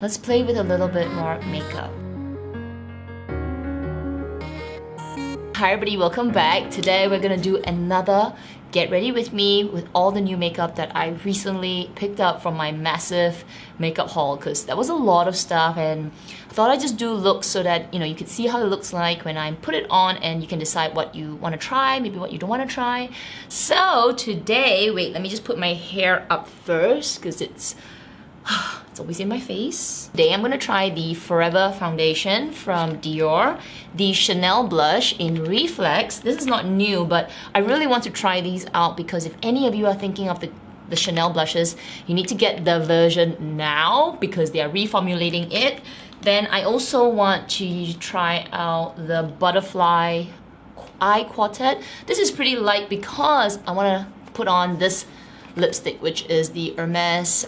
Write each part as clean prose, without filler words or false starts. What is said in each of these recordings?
Let's play with a little bit more makeup. Hi everybody, welcome back. Today we're gonna do another get ready with me with all the new makeup that I recently picked up from my massive makeup haul, because that was a lot of stuff and I thought I'd just do looks so that you could see how it looks like when I put it on and you can decide what you want to try, maybe what you don't want to try. So today, wait, let me just put my hair up first because it's always in my face. Today I'm gonna try the Forever foundation from Dior, the Chanel blush in Reflex. This is not new, but I really want to try these out because if any of you are thinking of the Chanel blushes, you need to get the version now because they are reformulating it. Then I also want to try out the Butterfly Eye Quartet. This is pretty light because I wanna put on this lipstick, which is the Hermes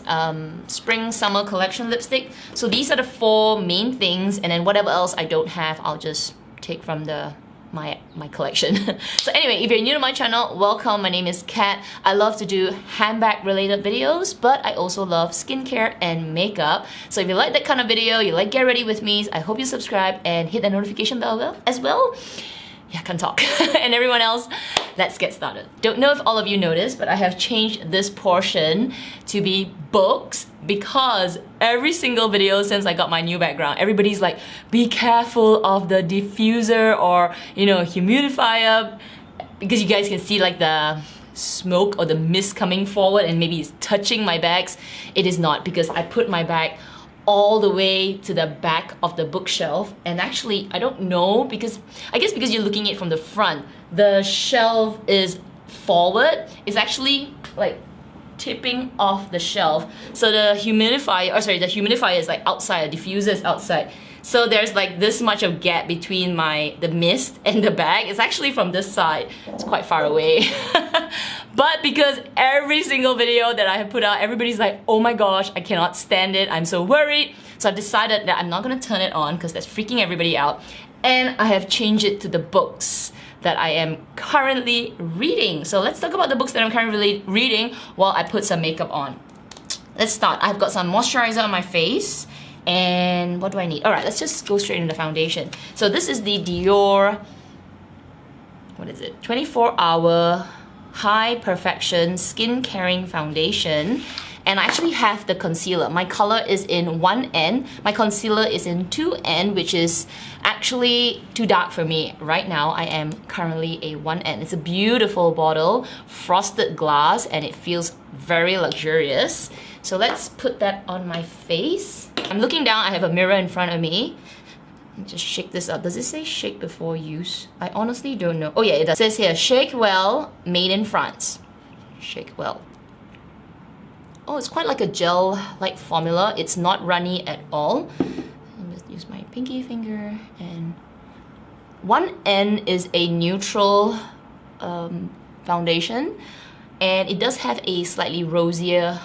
Spring Summer Collection lipstick. So these are the four main things, and then whatever else I don't have, I'll just take from my collection. So anyway, if you're new to my channel, welcome. My name is Kat. I love to do handbag related videos, but I also love skincare and makeup. So if you like that kind of video, you like get ready with me, I hope you subscribe and hit the notification bell as well. Yeah, I can talk. And everyone else, let's get started. Don't know if all of you noticed, but I have changed this portion to be books because every single video since I got my new background, everybody's like, be careful of the diffuser or, humidifier, because you guys can see like the smoke or the mist coming forward and maybe it's touching my bags. It is not, because I put my bag all the way to the back of the bookshelf, and actually I don't know, because I guess because you're looking at it from the front, the shelf is forward. It's actually like tipping off the shelf, so the humidifier is like outside, the diffuser is outside. So there's like this much of gap between the mist and the bag. It's actually from this side. It's quite far away. But because every single video that I have put out, everybody's like, oh my gosh, I cannot stand it, I'm so worried. So I've decided that I'm not gonna turn it on because that's freaking everybody out. And I have changed it to the books that I am currently reading. So let's talk about the books that I'm currently reading while I put some makeup on. Let's start. I've got some moisturizer on my face. And what do I need? Alright, let's just go straight into the foundation. So this is the Dior, what is it? 24-hour High Perfection Skin Caring Foundation. And I actually have the concealer. My color is in 1N. My concealer is in 2N, which is actually too dark for me. Right now, I am currently a 1N. It's a beautiful bottle, frosted glass, and it feels very luxurious. So let's put that on my face. I'm looking down, I have a mirror in front of me. Just shake this up. Does it say shake before use? I honestly don't know. Oh yeah, it does. It says here, shake well, made in France. Shake well. Oh, it's quite like a gel-like formula. It's not runny at all. I'll just use my pinky finger, and 1N is a neutral foundation, and it does have a slightly rosier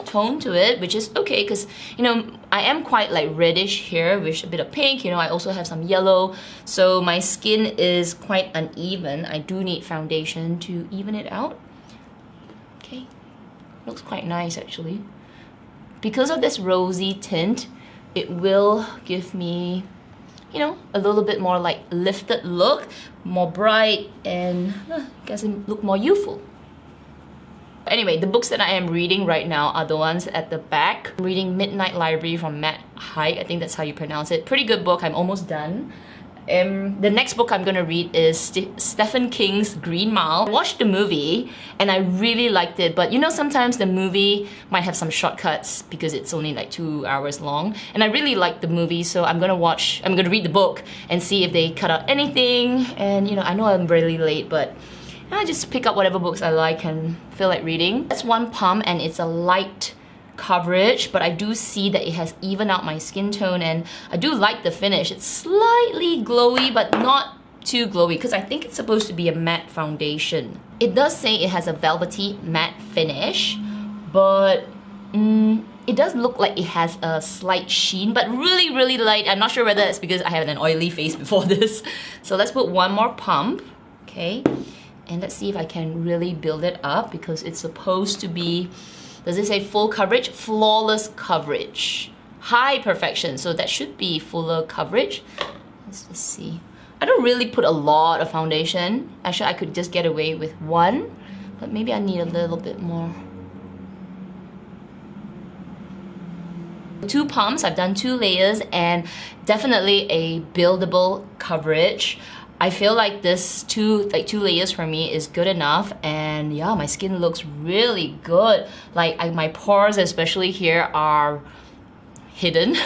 tone to it, which is okay because I am quite like reddish here with a bit of pink. I also have some yellow, so my skin is quite uneven. I do need foundation to even it out. Okay, looks quite nice actually. Because of this rosy tint, it will give me a little bit more like lifted look, more bright, and I guess it look more youthful. Anyway, the books that I am reading right now are the ones at the back. I'm reading Midnight Library from Matt Haig. I think that's how you pronounce it. Pretty good book. I'm almost done. The next book I'm gonna read is Stephen King's Green Mile. I watched the movie and I really liked it, but sometimes the movie might have some shortcuts because it's only like 2 hours long. And I really liked the movie, so I'm gonna read the book and see if they cut out anything. And I know I'm really late, but I just pick up whatever books I like and feel like reading. That's one pump and it's a light coverage, but I do see that it has evened out my skin tone and I do like the finish. It's slightly glowy, but not too glowy because I think it's supposed to be a matte foundation. It does say it has a velvety matte finish, but it does look like it has a slight sheen, but really, really light. I'm not sure whether it's because I have an oily face before this. So let's put one more pump, okay? And let's see if I can really build it up because it's supposed to be, does it say full coverage? Flawless coverage. high perfection, so that should be fuller coverage. Let's just see. I don't really put a lot of foundation. Actually, I could just get away with one, but maybe I need a little bit more. 2 pumps, I've done 2 layers, and definitely a buildable coverage. I feel like this 2 layers for me is good enough, and yeah, my skin looks really good. Like my pores, especially here, are hidden.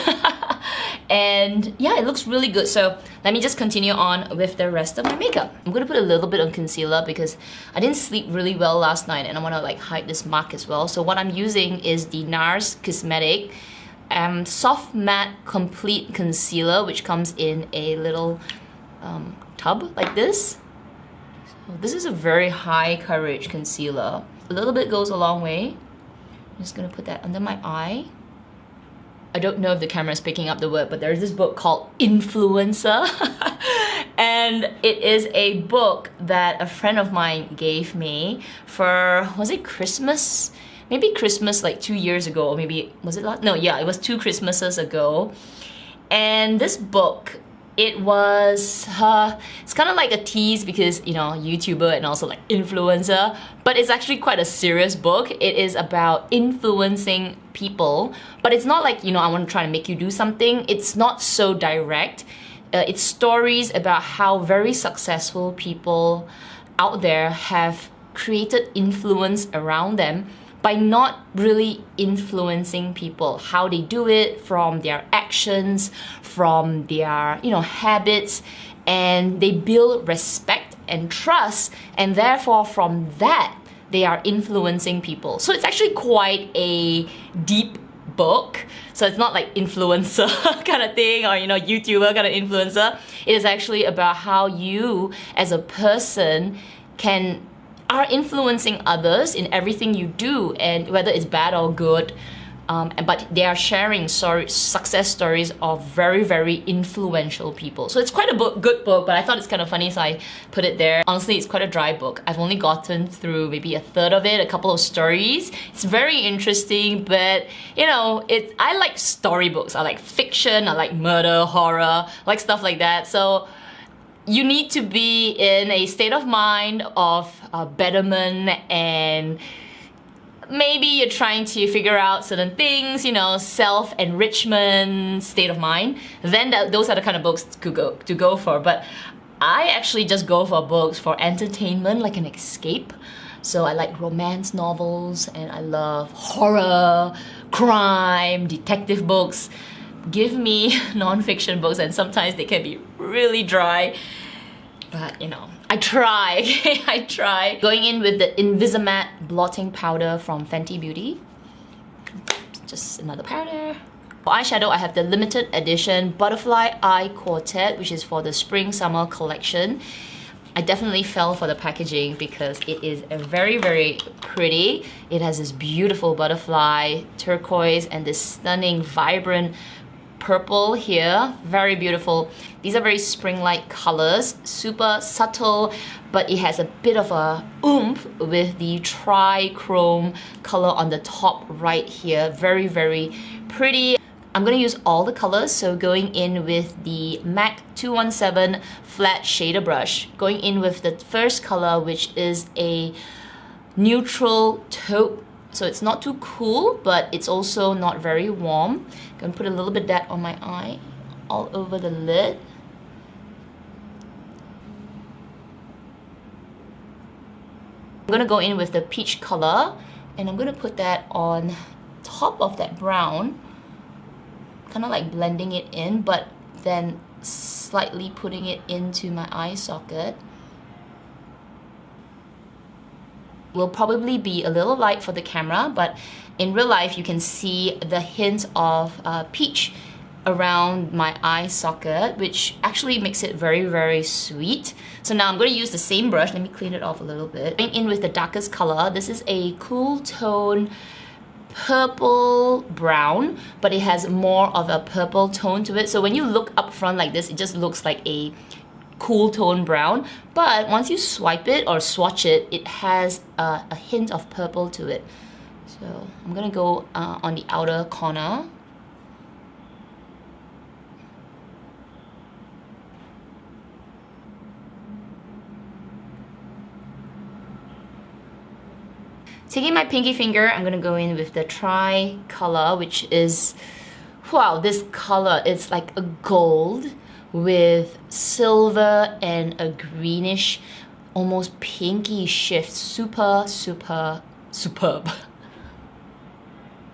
And yeah, it looks really good. So let me just continue on with the rest of my makeup. I'm gonna put a little bit on concealer because I didn't sleep really well last night, and I wanna like hide this mark as well. So what I'm using is the NARS Cosmetic Soft Matte Complete Concealer, which comes in a little tub like this. So this is a very high coverage concealer. A little bit goes a long way. I'm just gonna put that under my eye. I don't know if the camera is picking up the word, but there's this book called Influencer. And it is a book that a friend of mine gave me for, was it Christmas? Maybe Christmas like 2 years ago, or maybe, was it last? No, yeah, it was 2 Christmases ago. And this book, it was, it's kind of like a tease because, you know, YouTuber and also like influencer, but it's actually quite a serious book. It is about influencing people, but it's not like, you know, I want to try to make you do something. It's not so direct. It's stories about how very successful people out there have created influence around them by not really influencing people, how they do it, from their actions, from their, you know, habits, and they build respect and trust, and therefore from that, they are influencing people. So it's actually quite a deep book. So it's not like influencer kind of thing, or, you know, YouTuber kind of influencer. It is actually about how you as a person are influencing others in everything you do, and whether it's bad or good, but they are sharing success stories of very, very influential people. So it's quite a good book, but I thought it's kind of funny, so I put it there. Honestly, it's quite a dry book. I've only gotten through maybe a third of it, a couple of stories. It's very interesting, but you know, I like storybooks. I like fiction, I like murder, horror, I like stuff like that. So you need to be in a state of mind of betterment, and maybe you're trying to figure out certain things, you know, self-enrichment state of mind. Then those are the kind of books to go for. But I actually just go for books for entertainment, like an escape. So I like romance novels, and I love horror, crime, detective books. Give me non-fiction books, and sometimes they can be really dry, but you know, I try, okay? I try. Going in with the Invisimatte blotting powder from Fenty Beauty. Just another powder. For eyeshadow, I have the limited edition Butterfly Eye Quartet, which is for the spring summer collection. I definitely fell for the packaging because it is very, very pretty. It has this beautiful butterfly turquoise and this stunning vibrant purple here. Very beautiful. These are very spring-like colors, super subtle, but it has a bit of a oomph with the tri-chrome color on the top right here. Very, very pretty. I'm gonna use all the colors, so going in with the MAC 217 flat shader brush, going in with the first color, which is a neutral taupe. So it's not too cool, but it's also not very warm. I'm gonna put a little bit of that on my eye, all over the lid. I'm gonna go in with the peach color, and I'm gonna put that on top of that brown, kind of like blending it in, but then slightly putting it into my eye socket. Will probably be a little light for the camera, but in real life you can see the hint of peach around my eye socket, which actually makes it very, very sweet. So now I'm going to use the same brush. Let me clean it off a little bit. Going in with the darkest color. This is a cool tone purple brown, but it has more of a purple tone to it. So when you look up front like this, it just looks like a cool tone brown, but once you swipe it or swatch it, it has a hint of purple to it. So I'm gonna go on the outer corner. Taking my pinky finger, I'm gonna go in with the tri-color, which is, wow, this color, it's like a gold with silver and a greenish, almost pinky shift. Super, super, superb.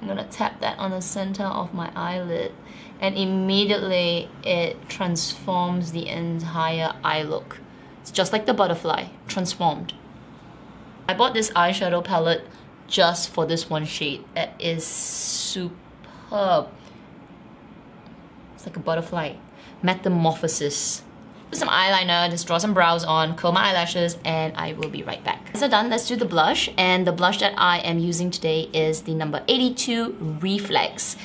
I'm gonna tap that on the center of my eyelid, and immediately it transforms the entire eye look. It's just like the butterfly, transformed. I bought this eyeshadow palette just for this one shade. It is superb. It's like a butterfly. Metamorphosis. Put some eyeliner, just draw some brows on, curl my eyelashes, and I will be right back. So done, let's do the blush. And the blush that I am using today is the number 82 Reflex.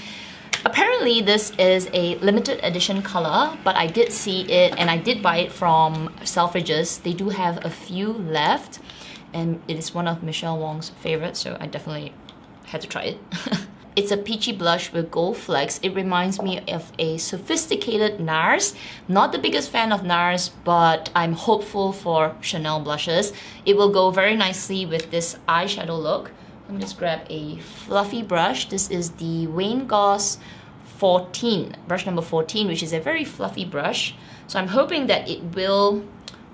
Apparently this is a limited edition color, but I did see it and I did buy it from Selfridges. They do have a few left, and it is one of Michelle Wong's favorites, so I definitely had to try it. It's a peachy blush with gold flecks. It reminds me of a sophisticated NARS. Not the biggest fan of NARS, but I'm hopeful for Chanel blushes. It will go very nicely with this eyeshadow look. Let me just grab a fluffy brush. This is the Wayne Goss 14, brush number 14, which is a very fluffy brush. So I'm hoping that it will,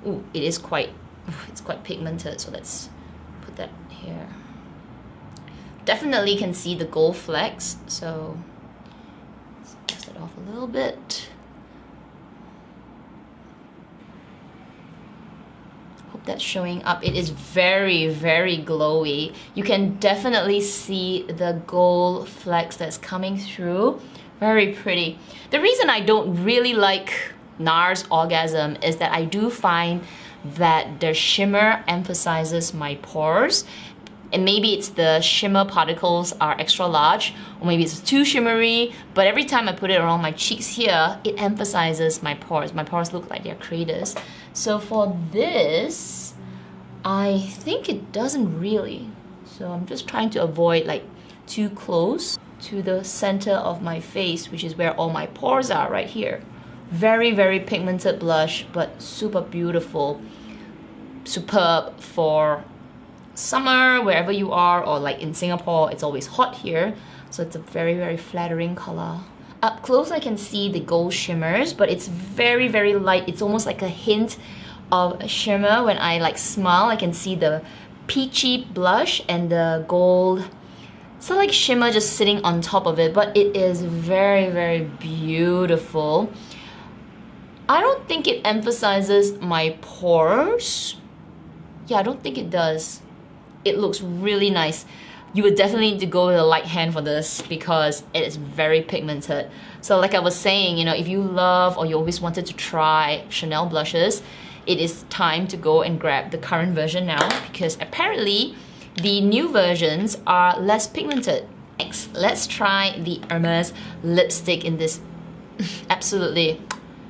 ooh, it's quite pigmented, so let's put that here. Definitely can see the gold flecks, so let's dust it off a little bit. Hope that's showing up. It is very, very glowy. You can definitely see the gold flecks that's coming through. Very pretty. The reason I don't really like NARS Orgasm is that I do find that the shimmer emphasizes my pores. And maybe it's the shimmer particles are extra large, or maybe it's too shimmery, but every time I put it around my cheeks here, it emphasizes my pores. My pores look like they're craters. So for this, I think it doesn't really. So I'm just trying to avoid like too close to the center of my face, which is where all my pores are, right here. Very, very pigmented blush, but super beautiful. Superb for summer, wherever you are, or like in Singapore, it's always hot here, so it's a very, very flattering color. Up close I can see the gold shimmers, but it's very, very light. It's almost like a hint of a shimmer. When I like smile, I can see the peachy blush and the gold, so like shimmer just sitting on top of it, but it is very, very beautiful. I don't think it emphasizes my pores. Yeah, I don't think it does. It looks really nice. You would definitely need to go with a light hand for this because it is very pigmented. So like I was saying, you know, if you love or you always wanted to try Chanel blushes, it is time to go and grab the current version now, because apparently the new versions are less pigmented. Next, let's try the Hermes lipstick in this absolutely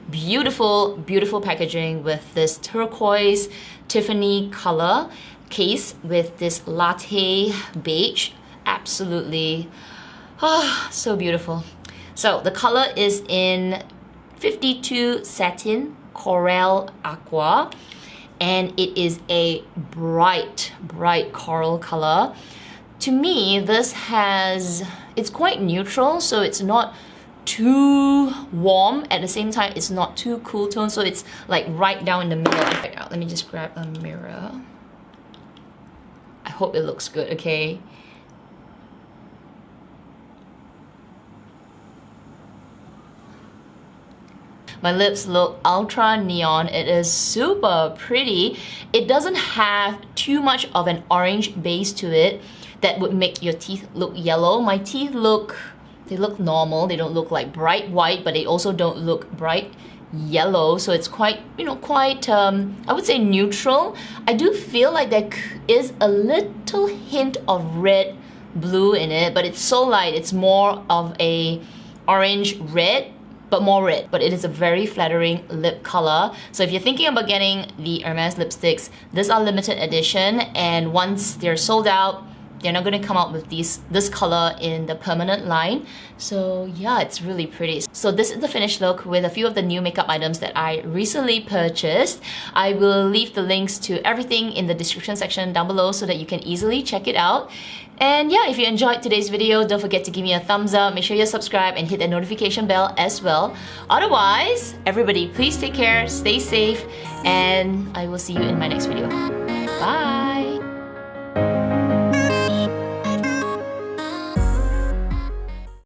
beautiful, beautiful packaging with this turquoise Tiffany color case with this latte beige. Absolutely, so beautiful. So the color is in 52 Satin Coral Aqua, and it is a bright, bright coral color. To me, this it's quite neutral, so it's not too warm. At the same time, it's not too cool tone, so it's like right down in the middle. Let me just grab a mirror. I hope it looks good, okay? My lips look ultra neon. It is super pretty. It doesn't have too much of an orange base to it that would make your teeth look yellow. My teeth look normal. They don't look like bright white, but they also don't look bright yellow, so it's quite, you know, I would say neutral. I do feel like there is a little hint of red blue in it, but it's so light. It's more of a orange red, but more red. But it is a very flattering lip color. So if you're thinking about getting the Hermes lipsticks, these are limited edition, and once they're sold out, they're not going to come out with this color in the permanent line. So yeah, it's really pretty. So this is the finished look with a few of the new makeup items that I recently purchased. I will leave the links to everything in the description section down below so that you can easily check it out. And yeah, if you enjoyed today's video, don't forget to give me a thumbs up, make sure you subscribe and hit that notification bell as well. Otherwise, everybody please take care, stay safe, and I will see you in my next video. Bye!